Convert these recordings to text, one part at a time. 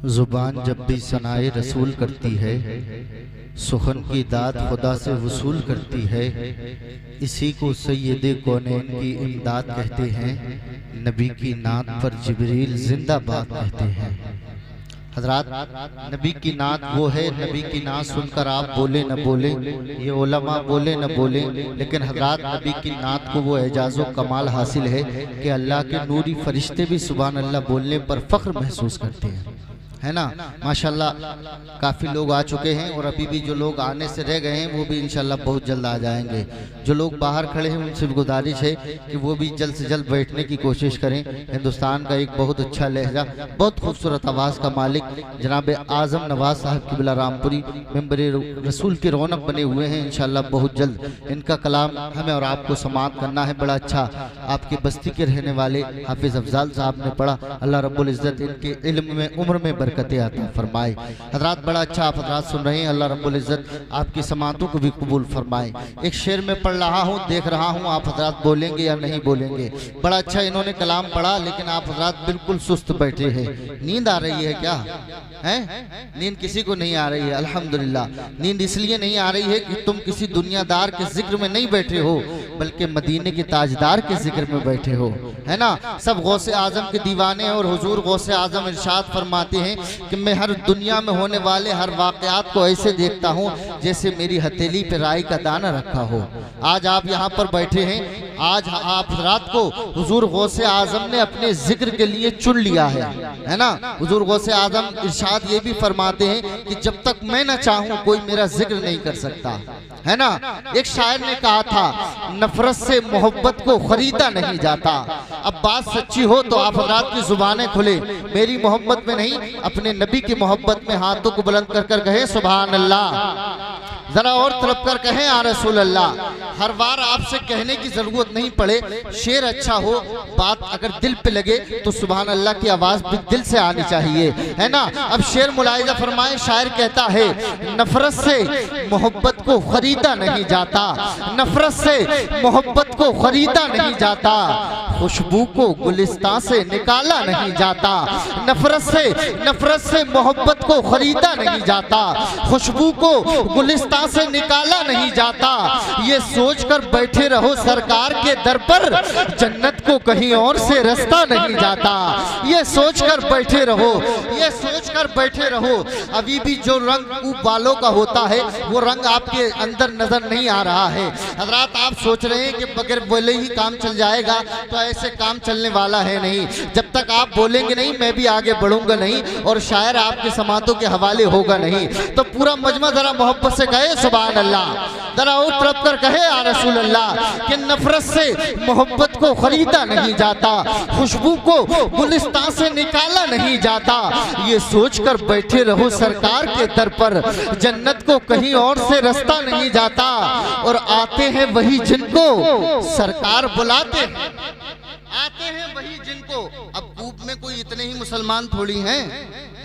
ज़ुबान जब भी सनाए रसूल करती है, सुखन की दाद खुदा से वसूल करती है। इसी को सैयदे कौनैन की इमदाद कहते हैं। नबी की नात पर जिब्रील जिंदाबाद कहते हैं। हजरात, नबी की नात वो है, नबी की नात सुनकर आप बोले न बोले, ये उलमा बोले न बोले, लेकिन हजरात नबी की नात को वो एजाज़ो कमाल हासिल है कि अल्लाह के नूरी फरिश्ते भी सुभान अल्लाह बोलने पर फ़ख्र महसूस करते हैं, है ना। माशाल्लाह काफ़ी लोग आ चुके हैं और अभी भी जो लोग आने से रह गए हैं वो भी इंशाल्लाह बहुत जल्द आ जाएंगे। जो लोग बाहर खड़े हैं उनसे गुजारिश है कि वो भी जल्द से जल्द बैठने की कोशिश करें। हिंदुस्तान का एक बहुत अच्छा लहजा, बहुत खूबसूरत आवाज़ का मालिक जनाब आज़म नवाज साहब किबला रामपुरी मेंबर रसूल की रौनक बने हुए हैं। इंशाल्लाह बहुत जल्द इनका कलाम हमें और आपको समाअत करना है। बड़ा अच्छा आपकी बस्ती के रहने वाले हाफिज़ अफजाल साहब ने पढ़ा। अल्लाह रब्बुल इज़्ज़त इनके इल्म में उम्र में बरकतें अता फरमाए। हजरात बड़ा अच्छा आप हजरात सुन रहे हैं। अल्लाह रब्बुल इज़्ज़त आपकी समातों को भी कबूल फरमाए। एक शेर में पढ़ रहा हूँ, देख रहा हूँ आप हजरात बोलेंगे या नहीं बोलेंगे। बड़ा अच्छा इन्होंने कलाम पढ़ा, लेकिन आप हजरात बिल्कुल सुस्त बैठे हैं। नींद आ रही है क्या? है नींद किसी को नहीं आ रही है? अल्हम्दुलिल्लाह। नींद इसलिए नहीं आ रही है कि तुम किसी दुनियादार के जिक्र में नहीं बैठे हो, बल्कि मदीने के ताजदार के जिक्र में बैठे हो, है ना। सब गौसे आजम के दीवाने हैं और हुजूर गौसे आजम इरशाद फरमाते हैं कि मैं हर दुनिया में होने वाले हर वाक़यात को ऐसे देखता हूँ जैसे मेरी हथेली पे राई का दाना रखा हो। आज आप यहाँ पर बैठे हैं, आज आप रात को हुजूर गौसे आजम ने अपने जिक्र के लिए चुन लिया है ना। हुजूर गौसे आजम इरशाद ये भी फरमाते हैं कि जब तक मैं न चाहूँ कोई मेरा जिक्र नहीं कर सकता, है ना। एक शायर ने कहा था, नफरत से मोहब्बत को खरीदा नहीं जाता। अब बात सच्ची हो तो आप हजरात की जुबानें खुले, मेरी मोहब्बत में नहीं अपने नबी की मोहब्बत में हाथों को बुलंद कर कर कहे सुभान अल्लाह। जरा और तरफ कर कहें या रसूल अल्लाह। हर बार आपसे कहने की जरूरत नहीं पड़े, शेर अच्छा हो, बात अगर दिल पे लगे तो सुभान अल्लाह की आवाज भी दिल से आनी चाहिए, है ना। अब शेर मुलाहिजा फरमाए, शायर कहता है, नफरत से मोहब्बत को खरीदा नहीं जाता, नफरत से मोहब्बत को खरीदा नहीं जाता, खुशबू को गुलिस्तान से निकाला नहीं जाता। नफरत से मोहब्बत को खरीदा नहीं जाता, खुशबू को गुलिस्तान से निकाला नहीं जाता। ये सोचकर बैठे रहो सरकार के दर पर, जन्नत को कहीं और से रास्ता नहीं जाता। ये सोचकर बैठे रहो, ये सोचकर बैठे रहो। अभी भी जो रंग ऊप वालों का होता है वो रंग आपके अंदर नजर नहीं आ रहा है। हजरात आप सोच रहे हैं कि बगैर बोले ही काम चल जाएगा, तो ऐसे काम चलने वाला है नहीं। जब तक आप बोलेंगे नहीं मैं भी आगे बढ़ूंगा नहीं, और शायर आपके समातों के हवाले होगा नहीं। तो पूरा मजमा जरा मोहब्बत से कहे सुभान अल्लाह, जरा और तरफ कर कहे या रसूल अल्लाह कि नफरत से मोहब्बत को खरीदा नहीं जाता, खुशबू को गुलिस्तान से निकाला नहीं जाता। ये सोचकर बैठे रहो सरकार के दर पर, जन्नत को कहीं और से रास्ता नहीं जाता। और आते हैं वही जिनको सरकार बुलाते हैं, आते हैं वही जिनको। अब कूप में कोई इतने ही मुसलमान थोड़ी हैं,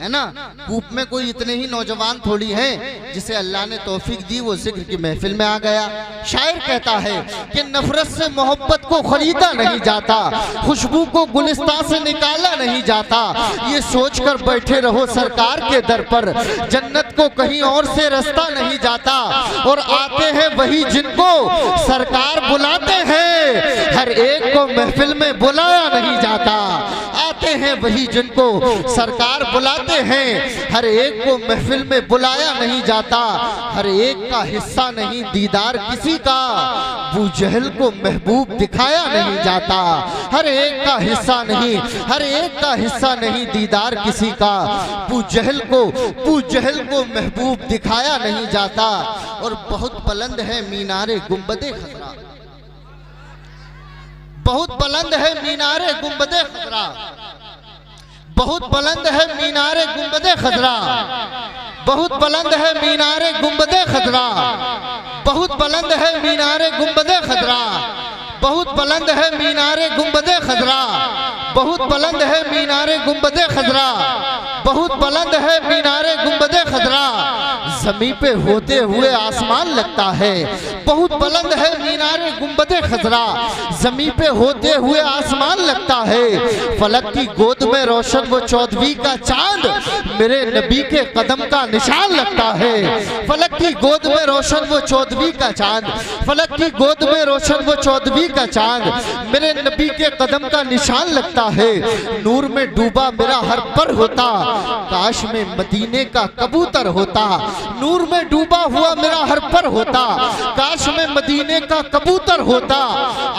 है ना। कूप में कोई इतने ही नौजवान थोड़ी हैं जिसे अल्लाह ने तौफीक दी वो जिक्र की महफिल में आ गया। शायर कहता है कि नफरत से मोहब्बत को खरीदा नहीं जाता, खुशबू को गुलिस्तान से निकाला नहीं जाता। ये सोचकर बैठे रहो सरकार के दर पर, जन्नत को कहीं और से रास्ता नहीं जाता। और आते हैं वही जिनको सरकार बुलाते हैं, हर एक को महफिल में बुलाया नहीं जाता। आते हैं वही जिनको सरकार बुलाते हैं, हर एक को महफिल में बुलाया नहीं जाता। हर एक का हिस्सा नहीं दीदार किसी का, अबू जहल को महबूब दिखाया नहीं जाता। हर एक का हिस्सा नहीं, हर एक का हिस्सा नहीं दीदार किसी का, अबू जहल को महबूब दिखाया नहीं जाता। और बहुत बुलंद है मीनारे गुंबदे खजरा, बहुत बुलंद है मीनारे गुंबदे खजरा, बहुत बुलंद है मीनारे गुंबदे खजरा, बहुत बुलंद है मीनारे गुंबदे खजरा, बहुत बुलंद है मीनारे गुंबदे खजरा, बहुत बुलंद है मीनारे गुंबदे खजरा, बहुत बुलंद है मीनारे गुंबदे खजरा, बहुत बुलंद है मीनारे गुंबदे खजरा। जमीन पे होते हुए आसमान लगता है, बहुत बुलंद है मीनारे गुंबदे खजरा, जमीन पे होते हुए आसमान लगता है। फलक की गोद में रोशन वो 14वीं का चांद, मेरे नबी के कदम का निशान लगता है। फलक की गोद में रोशन वो 14वीं का चांद, फलक की गोद में रोशन वो 14वीं का चांद, मेरे नबी के कदम का निशान लगता है। नूर में डूबा मेरा हर पर होता, काश में मदीने का कबूतर होता। नूर में डूबा हुआ मेरा हर पर होता, काश में मदीने का कबूतर होता।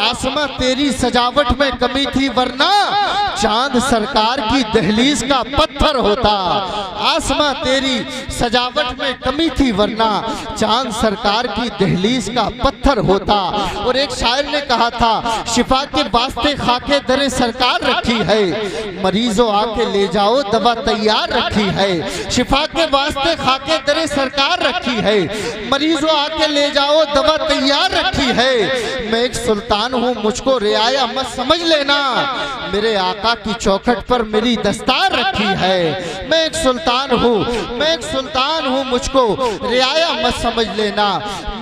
आसमां तेरी सजावट में कमी थी वरना चांद सरकार की दहलीज का पत्थर होता। आसमां तेरी सजावट में कमी थी वरना चांद सरकार की दहलीज का पत्थर होता। और एक शायर ने कहा था, शिफा के वास्ते खाके दरे सरकार रखी है, मरीजों आके ले जाओ दवा तैयार रखी है। शिफा के वास्ते खाके दरे सरकार रखी है, मरीजों आके ले जाओ दवा तैयार रखी है। मैं एक सुल्तान हूँ मुझको रियाया मत समझ लेना, मेरे आका की चौखट पर मेरी दस्तार रखी है। मैं एक सुल्तान हूँ, मैं एक सुल्तान हूँ, मुझको रियाया मत समझ लेना,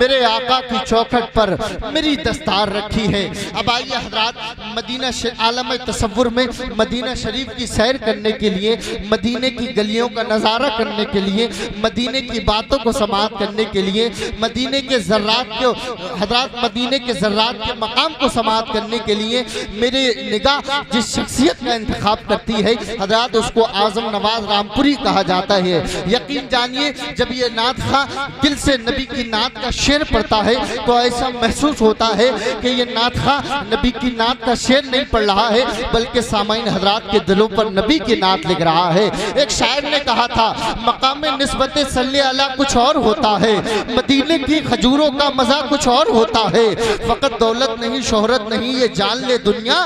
मेरे आका की चौखट पर मेरी दस्तार रखी है। अब आइए हजरात, मदीना आलम तसव्वुर में मदीना शरीफ की सैर करने के लिए, मदीने की गलियों का नज़ारा करने के लिए, मदीने की बातों को समाअत करने के लिए, मदीने के ज़र्रात को हजरात मदीने के ज़र्रात के मकाम को समाअत करने के लिए मेरे निगाह जिस शख्सियत का इंतखाब करती है हजरात, उसको आज़म नवाज रामपुरी कहा जाता है। यकीन जानिए, जब ये नात खां दिल से नबी की नात का शेर पढ़ता है तो ऐसा महसूस होता है कि ये नात खां नबी की नात का शेर नहीं पढ़ रहा है, बल्कि सामाइन हजरात के दिलों पर नबी की नात लिख रहा है। एक शायर ने कहा था, मकाम निस्बत सल्ले अला कुछ और होता है, मदीने की खजूरों का मजा कुछ और होता है। फकत दौलत नहीं, शोहरत नहीं, ये जान ले दुनिया,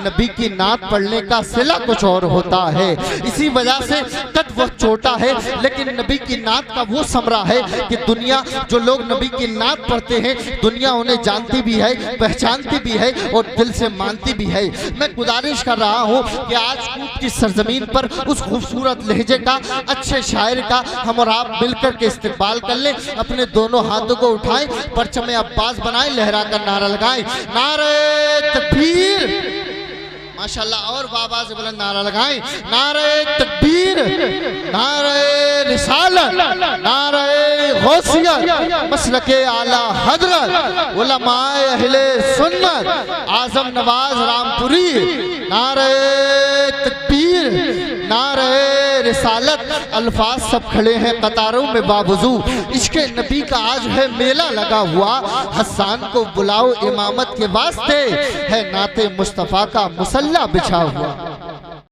नबी की नात पढ़ने का सिला कुछ और होता है। इसी वजह से कद वो छोटा है, लेकिन नबी की नात का वो समरा है कि दुनिया, जो लोग नबी की नात पढ़ते हैं, दुनिया उन्हें जानती भी है, पहचानती भी है और दिल से मानती भी है। मैं गुजारिश कर रहा हूँ कि आज कूट की सरजमीन पर उस खूबसूरत लहजे का, अच्छे शायर का हम और आप मिलकर के इस्तेकबाल कर लें। अपने दोनों हाथों को उठाएं, परचम अब्बास बनाएं, लहरा कर नारा लगाएं, नारे तकबीर, माशाल्लाह, और बाबा से बुलंद नारा लगाएं, नारे तकबीर, नारे रिसालत, नारे गौसियत, मसलके आला हजरत, उलमाए अहले सुन्नत, आज़म नवाज रामपुरी, नारे तकबीर, नारे रिसालत। अल्फाज सब खड़े हैं कतारों में बावजू, इश्क़े नबी का आज है मेला लगा हुआ, हसन को बुलाओ इमामत के वास्ते, है नाते मुस्तफ़ा का मुसल्ला बिछा हुआ।